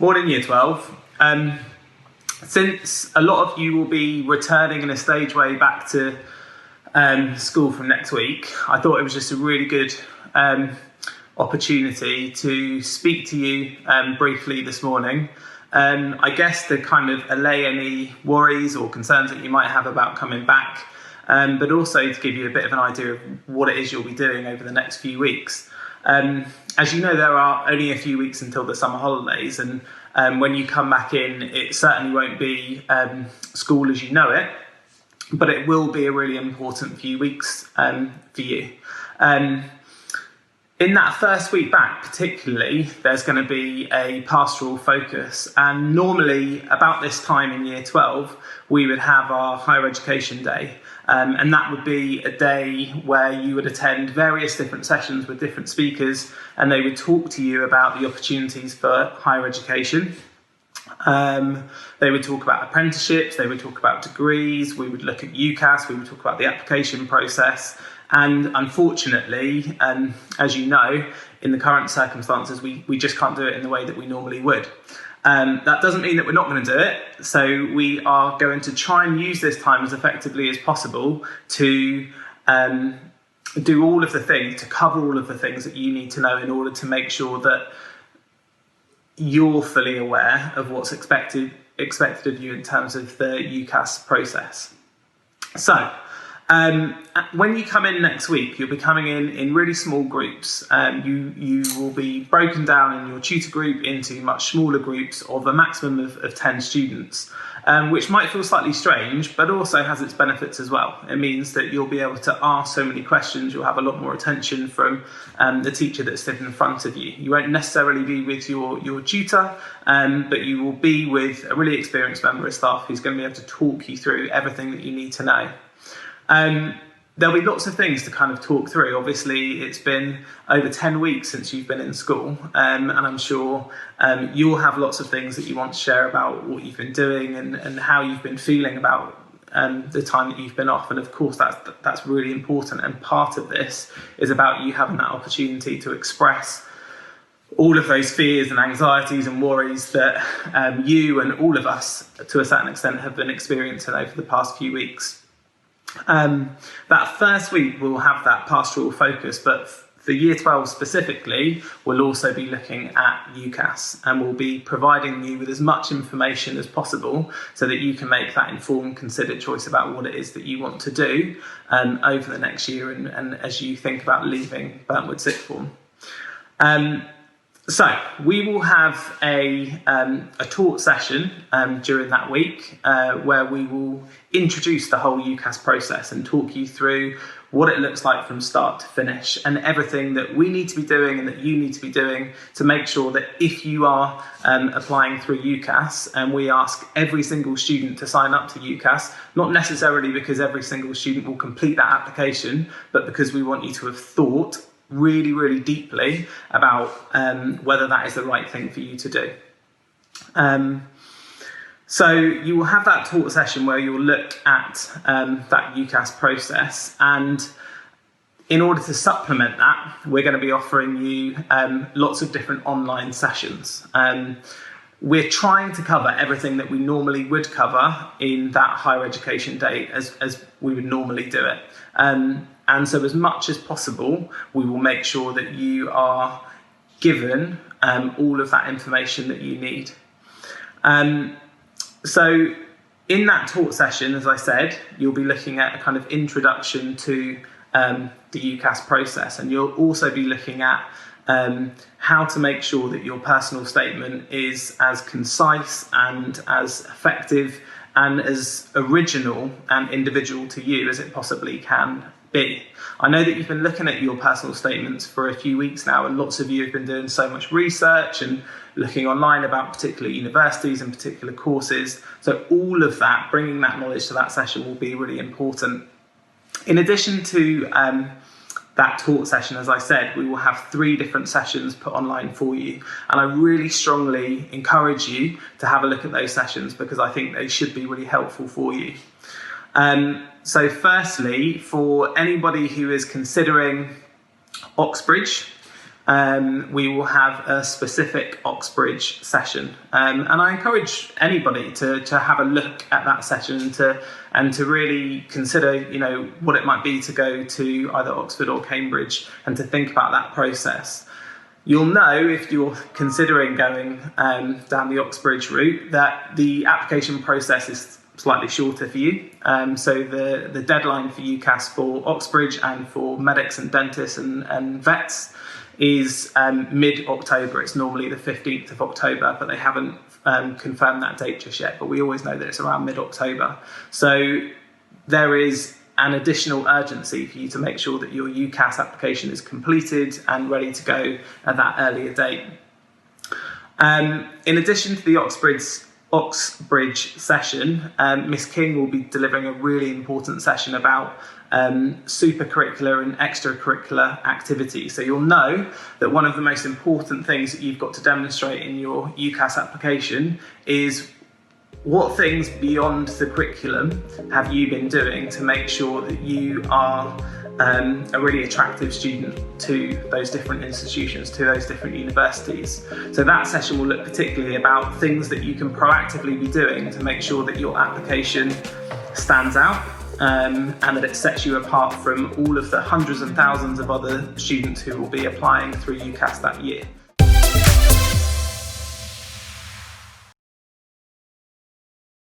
Morning Year 12. Since a lot of you will be returning in a staged way back to school from next week, I thought it was just a really good opportunity to speak to you briefly this morning. I guess to kind of allay any worries or concerns that you might have about coming back, but also to give you a bit of an idea of what it is you'll be doing over the next few weeks. As you know, there are only a few weeks until the summer holidays, and when you come back in, it certainly won't be school as you know it, but it will be a really important few weeks for you. In that first week back particularly, there's going to be a pastoral focus, and normally about this time in Year 12 we would have our higher education day, and that would be a day where you would attend various different sessions with different speakers, and they would talk to you about the opportunities for higher education. They would talk about apprenticeships, they would talk about degrees, we would look at UCAS, we would talk about the application process. And unfortunately, as you know, in the current circumstances, we just can't do it in the way that we normally would. That doesn't mean that we're not going to do it. So we are going to try and use this time as effectively as possible to do all of the things, to cover all of the things that you need to know in order to make sure that you're fully aware of what's expected of you in terms of the UCAS process. So, when you come in next week, you'll be coming in really small groups. You will be broken down in your tutor group into much smaller groups of a maximum of 10 students, which might feel slightly strange, but also has its benefits as well. It means that you'll be able to ask so many questions, you'll have a lot more attention from the teacher that's sitting in front of you. You won't necessarily be with your tutor, but you will be with a really experienced member of staff who's going to be able to talk you through everything that you need to know. There'll be lots of things to kind of talk through. Obviously, it's been over 10 weeks since you've been in school, and I'm sure you'll have lots of things that you want to share about what you've been doing and how you've been feeling about the time that you've been off. And of course, that's really important. And part of this is about you having that opportunity to express all of those fears and anxieties and worries that you and all of us, to a certain extent, have been experiencing over the past few weeks. That first week we'll have that pastoral focus, but for Year 12 specifically, we'll also be looking at UCAS, and we'll be providing you with as much information as possible so that you can make that informed, considered choice about what it is that you want to do over the next year and as you think about leaving Burntwood Sixth Form. So we will have a taught session during that week where we will introduce the whole UCAS process and talk you through what it looks like from start to finish and everything that we need to be doing and that you need to be doing to make sure that if you are applying through UCAS, and we ask every single student to sign up to UCAS, not necessarily because every single student will complete that application, but because we want you to have thought really, really deeply about whether that is the right thing for you to do. So you will have that taught session where you'll look at that UCAS process, and in order to supplement that, we're going to be offering you lots of different online sessions. We're trying to cover everything that we normally would cover in that higher education day as we would normally do it. And so as much as possible, we will make sure that you are given all of that information that you need. So in that taught session, as I said, you'll be looking at a kind of introduction to the UCAS process, and you'll also be looking at how to make sure that your personal statement is as concise and as effective and as original and individual to you as it possibly can be. I know that you've been looking at your personal statements for a few weeks now, and lots of you have been doing so much research and looking online about particular universities and particular courses. So all of that, bringing that knowledge to that session will be really important. In addition to that taught session, as I said, we will have 3 different sessions put online for you. And I really strongly encourage you to have a look at those sessions because I think they should be really helpful for you. So firstly, for anybody who is considering Oxbridge, we will have a specific Oxbridge session. And I encourage anybody to have a look at that session and to really consider, what it might be to go to either Oxford or Cambridge and to think about that process. You'll know, if you're considering going down the Oxbridge route, that the application process is slightly shorter for you. So the deadline for UCAS for Oxbridge and for medics and dentists and vets is mid-October. It's normally the 15th of October, but they haven't confirmed that date just yet. But we always know that it's around mid-October. So there is an additional urgency for you to make sure that your UCAS application is completed and ready to go at that earlier date. In addition to the Oxbridge session, Miss King will be delivering a really important session about supercurricular and extracurricular activities. So you'll know that one of the most important things that you've got to demonstrate in your UCAS application is what things beyond the curriculum have you been doing to make sure that you are a really attractive student to those different institutions, to those different universities. So that session will look particularly about things that you can proactively be doing to make sure that your application stands out and that it sets you apart from all of the hundreds and thousands of other students who will be applying through UCAS that year.